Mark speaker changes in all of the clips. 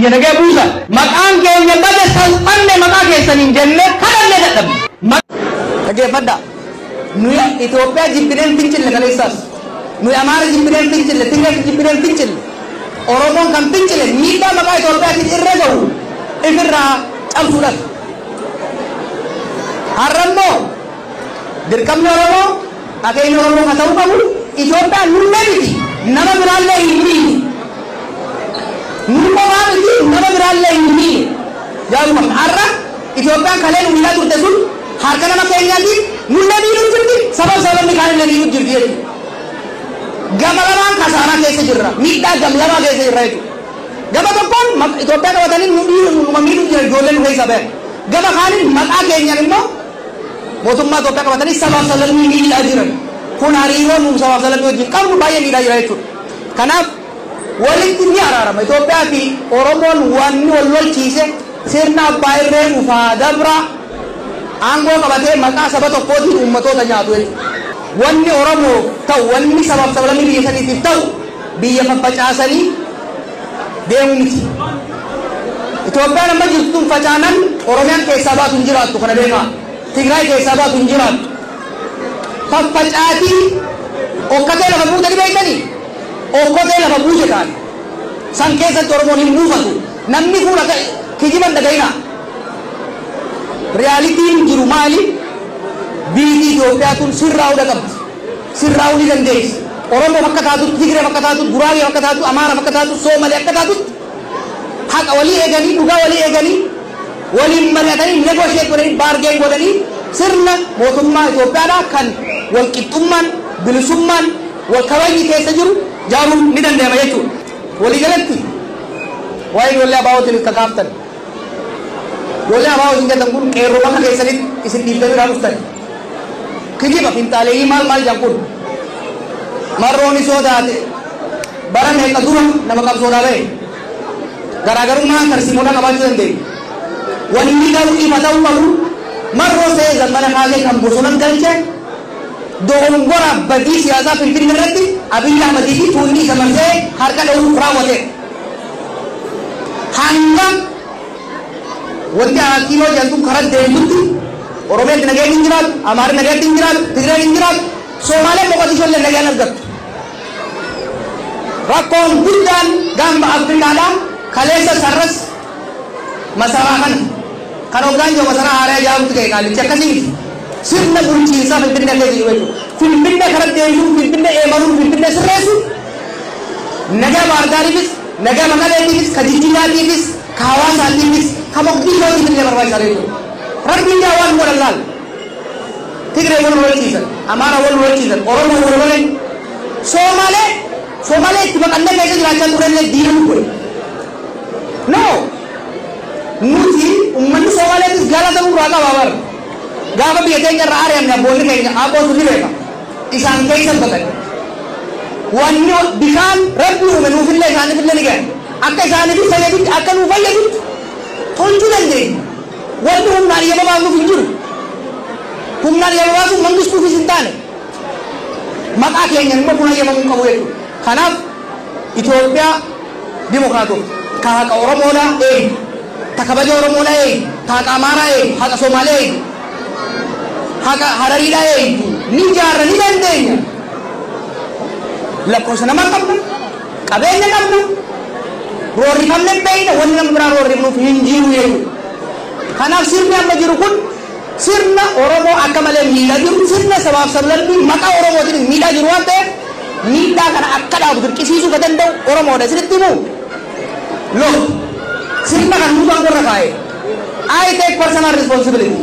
Speaker 1: biyya nagee buusa maqaan keenya bade salphanne maqaa keessaniin jennee kadhanne dadhabne. Dhaggeeffadhaa nuyi Itoophiyaa jibbineen fincille kaleessaas nuyi Amaara jibbineen fincille Tigree jibbineen fincille Oromoon kan fincille miidhaa maqaa Itoophiyaatiin irra gahu ifirraa cabsuudhaaf. Har'ammoo dirqamni Oromoo akeenyi Oromoo haa ta'uu qabu Itoophiyaan nullee miti nama biraallee hin miine. Numa miti nama biraallee hin miine. Jaaluma har'a Itoophiyaan kaleen miidhaa turte sun harka nama keenyaatti nullee miidhuu jirti sababni kaanillee miidhuu jirti jechuudha. Gama lamaan kasaaraa keessa jirra miidhaa gam lamaa keessa jirra jechuudha. Gama tokkoon Itoophiyaa qabatanii numa miidhuu jira ijoolleen keessa bahe. Gama kaaniin maqaa keenyaan immoo mootummaa Itoophiyaa qabatanii sabaaf sablammii miidhaa jiran. Kun hariiroo nuuf sabaaf sablammii wajjin qabnu baay'ee miidhaa jira jechuudha. Kanaaf walitti ni araarama Itoophiyaa fi Oromoon wanni wal lolchiise sirna abbaa irree dhufaa dabra aangoo qabatee maqaa saba tokkootiin uummatoota nyaatu jechuudha. Wanni Oromoo ta'u wanni sabaaf sablammii biyya saniitiif ta'u biyya faffacaasanii deemuu miti. Itoophiyaan amma jirtuun facaanan Oromiyaan keessaa baatu hin jiraattu kana beekaa. Tigraay keessaa baatu hin jiraattu. Faffacaatii okkatee lafa buutanii beektanii okkotee lafa buuse taane san keessatti Oromoon hin buufatu namni fuula kijiban dhaga'ina. Riyaalitiin jiru maali? Biyyi Itoophiyaatun sirraa'uu qabdi. Sirraa'uu ni dandeessi. Oromoo akka taatutti, Tigree akka taatutti, Guraagee akka taatutti, Amaara akka taatutti, Soomalee akka taatutti haqa walii eeganii, dhugaa walii eeganii, waliin mari'atanii, negoosheet godhanii, baargeen godhanii sirna mootummaa Itoophiyaadhaa kan wal qixxummaan, bilisummaan, wal kabajni keessa jiru jaaruun ni danda'ama jechuudha. Walii galatti waa'ee ijoollee abaa'ootiin itti kaaftan. Ijoollee abaa'ootiin jedhan kun qeerroo bakka keessanitti isin dhiibbanii dhuftan. Kijiba finxaalee maal jedhan kun marroon isoo taate bara meeqa dura nama qabsoodhaa ba'e garaagarummaa tarsiimoodhaa qabaachuu dandeenya. Wanni garuu ifa ta'uu qabu marroo ta'ee zammana kaasee kan bosonan galchee dogongora badii siyaasaa Finfinnee irratti Abiyyi Ahmadii fi tuunni isa marsee harka dha'uuf raawwate. Hanga wanti hakiimoo jedhamtu karaa deemtutti Oromiyaan nageen hin jiraatu, Amaarri nageen hin jiraatu, Tigreen hin jiraatu, Soomaaleen Moqodishoo illee nageen argattu. Rakkoon guddaan gamba Afrikaadhaa kaleessa sarras masaraa kana kan hoggaan jiru masaraa haaraa ijaaruutti ga'e qaalichi akkasii miti. Sirna bulchiinsaa Finfinnee keessa jiru jechuudha. Finfinnee karaa deemuun, Finfinnee eemaluun, Finfinnee sirreessuun nagaa Baardaariifis, nagaa Maqaleetiifis, ka Jijjigaatiifis, ka Hawaasaatiifis, ka Moqdishootiifis illee barbaachisaa jechuudha. Rabbiin waan godhan laal. Tigree wal lolchiisan, Amaara wal lolchiisan, Oromoo wal lolan, Soomalee itti baqannee keessa jiraachaa turellee diinuu godhe. No, nuti uummanni Soomaaleetis galatamuu irraa qaba bara. Gaafa biyya keenya irraa ari'amne abboonni keenya abbootu ni beeka. Isaan keessa baqan. Wanni bishaan rabbi uume nuufillee isaaniifillee ni gahe. Akka isaaniif fayyadutti akka nuuf fayyadutti tolchuu dandeenya. Wanni humnaan yema baasuuf hin jiru. Humnaan yema baasuuf mangistuufis hin taane. Maqaa keenya immoo kun hayyamamuu qabu jechuudha. Kanaaf Itoophiyaa dimokiraatoof ka haqa Oromoodhaa eegi, ka kabaja Oromoodhaa eegi, ka haqa Amaaraa eegi, haqa Somaalee eegi, haqa Harariidhaa eegi ni ijaarra ni dandeenya. Lakkoofsa nama qabna, qabeenya qabna, roorrifamne beeyna wanni nama biraa roorrifnuuf hin jiru jechuudha. Kanaaf sirni amma jiru kun sirna Oromoo akka malee miidhaa jiru, sirna sabaaf sablammii maqaa Oromootiin miidhaa jiru waan ta'eef miidhaa kana akka dhaabu dirqisiisuu ka danda'u Oromoodha. Isinitti himuu loon sirna kan nuti angorra kaa'e I take personal responsibility.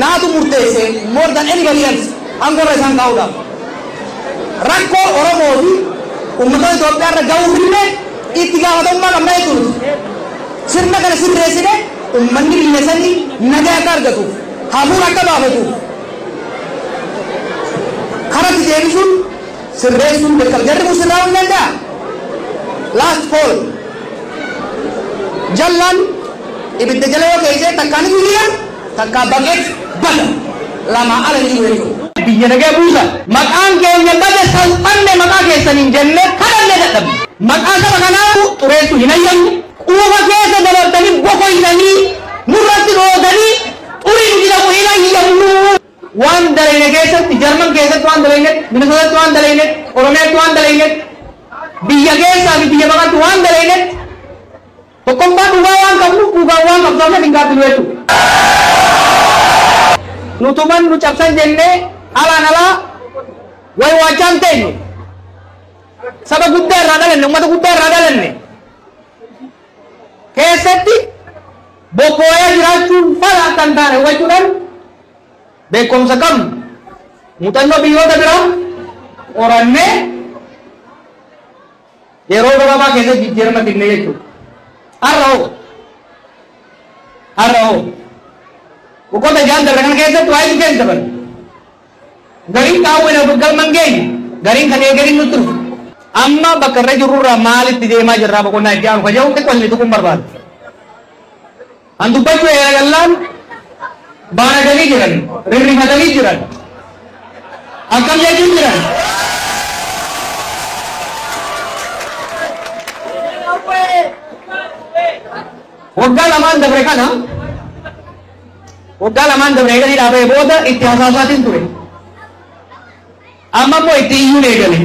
Speaker 1: Naatu murteesse more than anybody else angorra isaan kaa'uudhaaf. Rakkoo Oromoo fi uummata Itoophiyaa irra ga'uu filne itti gaafatamummaa qabna jechuudha. Sirna kana sirreessine uummanni biyya sanii nagaa akka argatuuf hafuura akka baafatuuf karatti deebisuun sirreessuun beekama. Jarri kun sirraa'uu hin danda'a. Last fall jallaan ibidda jala yoo keessa takkaan ni guyyaa takkaan baqeet bada lamaa ala ni jechuudha. Biyya nagee buusa maqaan keenya bade salphanne maqaa keessaniin jennee kadhannee dadhabne. Maqaa saba kanaa xureessu hin hayyanne quufa keessa Minnesota waan daleynet, Oromiyaa waan daleynet, biyya keessaa fi biyya baqatu waan daleynet, tokkummaa dhugaa waan qabnu dhugaa waan qabsoofne hin gaaffilu jechuudha. Nutuman nu cabsan jennee alaan alaa way waachaan teenyu saba guddaa irraa dhalanne uummata guddaa irraa dhalanne keessatti bobbooyaa jiraachuun fala akka hin taane hubachuudhaan beekumsa qabnu muuxannoo biyyoota biraa qorannee yeroo gabaabaa keessatti jijjiirama fidne jechuudha. Har'a hoo bukoota jaan darbe kana keessatti waa'ee dhufeen dabalu gariin qaawwee galman geenye gariin kan eegariin nutti dhufu amma bakka irra jirurraa maalitti deemaa jirraa boqonnaa itti aanu kajaa'u xiqqoo inni tuquun barbaadu. An dubbachuu eegalaan baanaganii jiran rirrifatanii jiran akkam jechuun jiran waggaa lamaan dabre kana waggaa lamaan dabre eegalii dhaabee booda itti hasaasaatiin ture amma immoo itti iyyuun eegale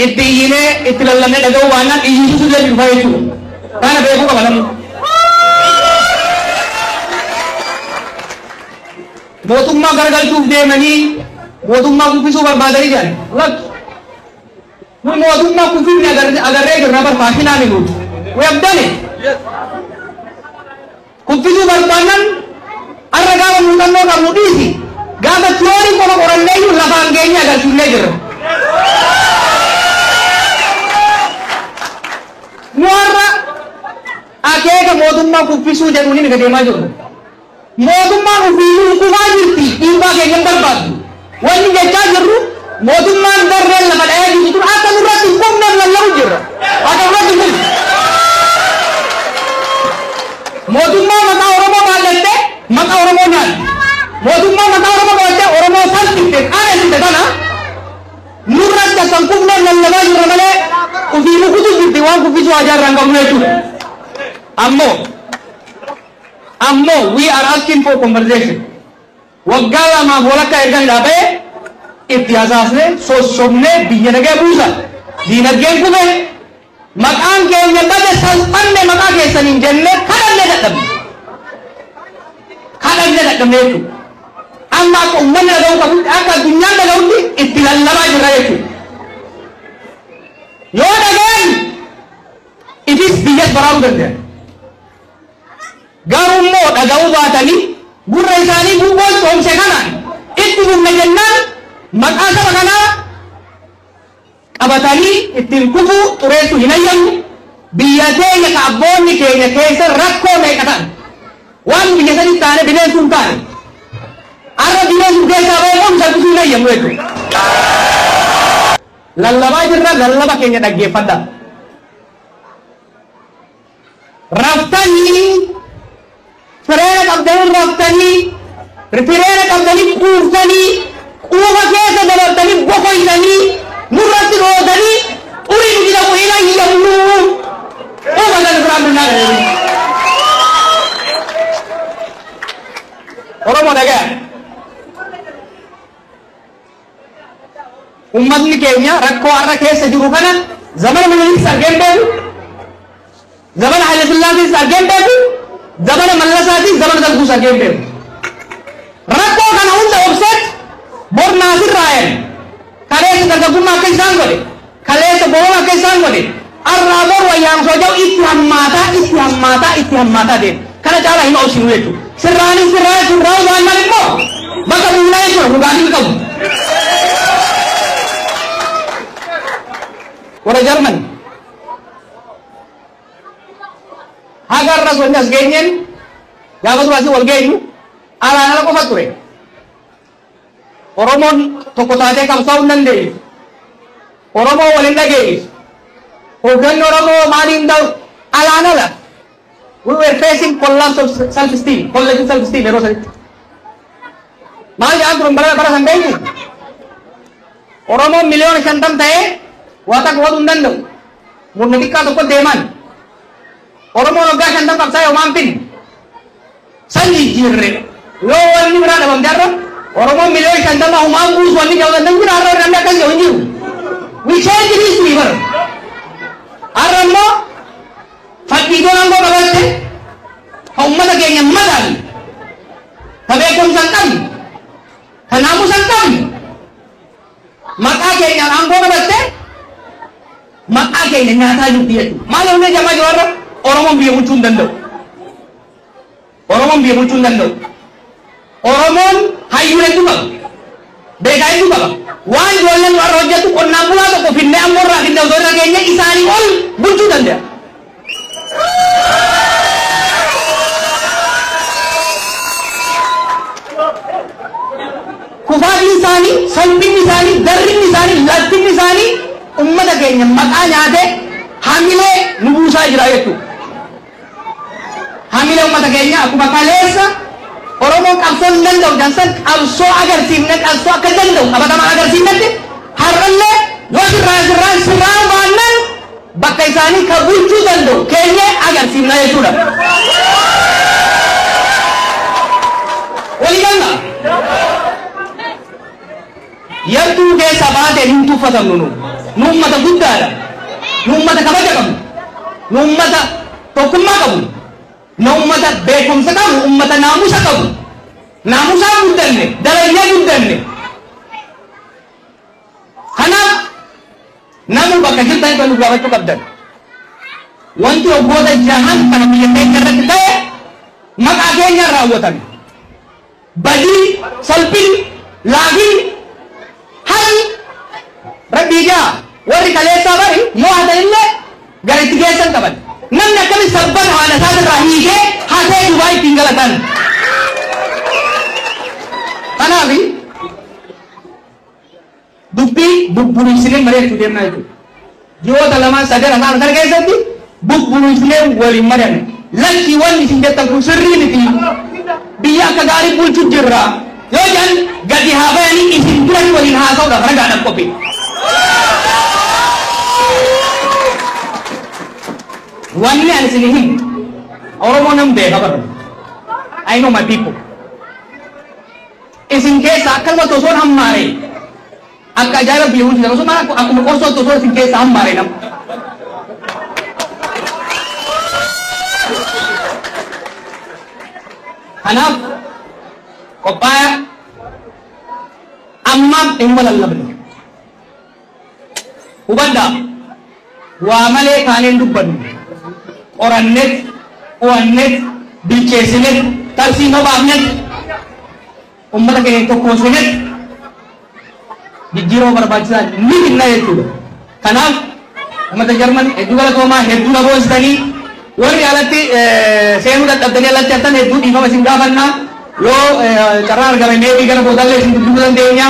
Speaker 1: itti iyyinee itti lallannee dhaga'uu waannaan iyyuu sullee dhufa jechuudha kana beekuu qaba namni mootummaa garagalchuuf deemanii mootummaa kuffisuu barbaadanii jiran lakki nun mootummaa kuffifni agarree jirra barbaashinaa miluutu we have done it kuffisuu barbaadan arra gaafa muuxannoo qabnu dhiisi gaafa tiyoorii qofa qoranneeyyuu lafaan keenya agarsiifnee jirra nu har'a akeeka mootummaa kuffisuu jedhuun inni gadeemaa jiru mootummaan ufiiyyuu kufaa jirti dhiibbaa keenya hin barbaaddu wanni jechaa jirru mootummaan darreen lafa dha'ee jirtu tun akka nurratti hin qubneef lallabu jirra akka nurratti hin qubne mootummaa maqaa Oromoo baallattee maqaa Oromoo nyaatti mootummaa maqaa Oromoo baallattee Oromoo salphifte aanessite kana nurratti akka hin qubneef lallabaa jirra malee ufiiyyuu kutu jirti waan kuffisuu ajaarraa hin qabnu jechuudha ammoo we are asking for conversation waggaa lamaaf walakka ergan dhaabee itti hasaasne sossobne biyya nagee buusa diinagdeen kufe maqaan keenya bade salphanne maqaa keessaniin jenne kadhanne dadhabne jechuudha amma akka uummanni dhaga'uu qabutti akka addunyaan dhaga'utti itti lallabaa jirra jechuudha yoo dhaga'an ifis biyyas baraaruu danda'a garummoo dhaga'uu baatanii gurra isaanii gubboo soomse kanaan itti humna jennaan maqaa saba kanaa qabatanii ittiin kufuu xureessuu hin hayyannu biyya teenya ka abboonni keenya keessa rakkoo meeqatan waan biyya sanitti taane bineensuu hin taane arra bineensuu keessaa ba'ee qoomsa kusuu hin hayyannu jechuudha lallabaa jirra lallaba keenya dhaggeeffadha raftanii fireena qabdanii raftanii fireena qabdanii quuftanii quufa keessa dabartanii boqoysanii nurratti dhootanii xurii nuti dhabu hin hayyamnu quufa sana biraan binnaa Oromoo dhagaya ummatni keenya rakkoo har'a keessa jiru kana zamana Minilikis argeen beeku zamana Haile Sillaasees argeen beeku zamana Mallasaatii zamana Darbuus argeen beeku rakkoo kana hunda obseet bor naasirraa'een kaleessa dargaggummaa akka isaan godhe kaleessa boroma akka isaan godhe arraa bor wayyaamsoo jau itti hammaataa deema kana caalaa hin obsinu jechuudha sirraanii sirraa'uu baannaan immoo bakka buunaa jechuudha dhugaatii qabu warra Jarman haga arras wanni as geenyeen gaafa duraasii wal geenyu alaan ala qofa ture Oromoon tokko taatee qabsaa'uu hin dandeenye Oromoo wal hin dhageessu hoogganni Oromoo maaliin ta'u alaan ala we were facing collapse of self-esteem collapse of self-esteem yeroo sanitti maal jedhan turan bara san beektu Oromoon miliyoona 50 ta'ee waa takka waduu hin danda'u murna xiqqaa tokko deeman Oromoon waggaa 50 qabsaa'ee homaan fin san jijjiirre yoo wanni biraa dhabamte har'a Oromoon miliyoona 50 humaan buusu wanni jawwatan kun har'a namni akkas yoo hin jiru. We change history bara. Har'a immoo fakkii doonaan koo qabatte ka uummata keenya madaali. Ka beekumsa hin qabne. Ka naamusa hin qabne. Maqaa keenyaan aangoo qabatte maqaa keenya nyaataa jirti jechuudha. Maal onnee jamaa jawarra Oromoon biyya bulchuu hin danda'u. Oromoon biyya bulchuu hin danda'u. Oromoon hayyuu hedduu qaba. Beekaa hedduu qaba. Waan ijoolleen warra hojjetu qonnaan bulaa tokko finnee ammoo irraa finnee osoo irra keenya isaanii ol bulchuu danda'a. Kufaatiin isaanii, salphinni isaanii, darrinni isaanii, laftinni isaanii ummata keenya maqaa nyaatee hamilee nu buusaa jira jechuudha. Hamilee ummata keenya akkuma kaleessa Oromoon qabsoo hin danda'u jansan qabsoo agarsiifne qabsoo akka danda'u qabatamaa agarsiifnetti har'allee yoo sirraan baannan bakka isaanii kan bulchuu danda'u keenya agarsiifna jechuudha. Walii galna. Yartuu keessa baatee hin tuffatamnu nu ummata guddaadha. Nu ummata kabaja qabnu. Nu ummata tokkummaa qabnu. Nu ummata beekumsa qabu, ummata naamusa qabu. Naamusaa guddanne, darajaa guddanne. Kanaaf namni bakka jirtan kan gaafachuu qabdan. Wanti waggoota jahan kana biyya keenya irratti ta'e maqaa keenyaan raawwatame. Badii, salphina, laafina, hali rabbii jaa warri kaleessaa bari yoo hatanillee gara itti geessan qaban. Namni akkamitti sabban haala isaatirraa hiikee hatee Dubaay ittiin galatan. Kanaaf dubbii bubbuliisinee mari'achuu deemnaa jechuudha. Ji'oota lamaan sadan afaan kana keessatti bubbuliisinee waliin mari'anne. Lakkii wanni isin jettan kun sirrii miti. Biyya akka gaarii bulchuu jirra. Yoo jedhan gadi haa bayanii isin duratti waliin haasa'uudhaaf ragaadhaaf qophii. Wanni ani isin himu Oromoo nam beeka bara. I know my people. Isin keessa akkanuma tosoon hammaare akka ajaa'iba biyya bulchitan osoo mana akkuma qorsoo tosoo isin keessa hammaare nama. Kanaaf qophaa'aa ammaaf dhimma lallabne. Hubadhaa waa malee kaaneen dubbannu. Qorannet, qo'annet, bilcheessinet, tarsiima baafnet, ummata keenya tokkoosinet jijjiirama barbaachisaa ni kenna jechuudha. Kanaaf ummata Jarman hedduu galatoomaa hedduu dhaboonsitanii warri alatti seenuu dadhabdanii alatti hattan hedduu dhiifama isin gaafannaa yoo carraa argame meebii gara boodallee isin dubbisuu dandeenya.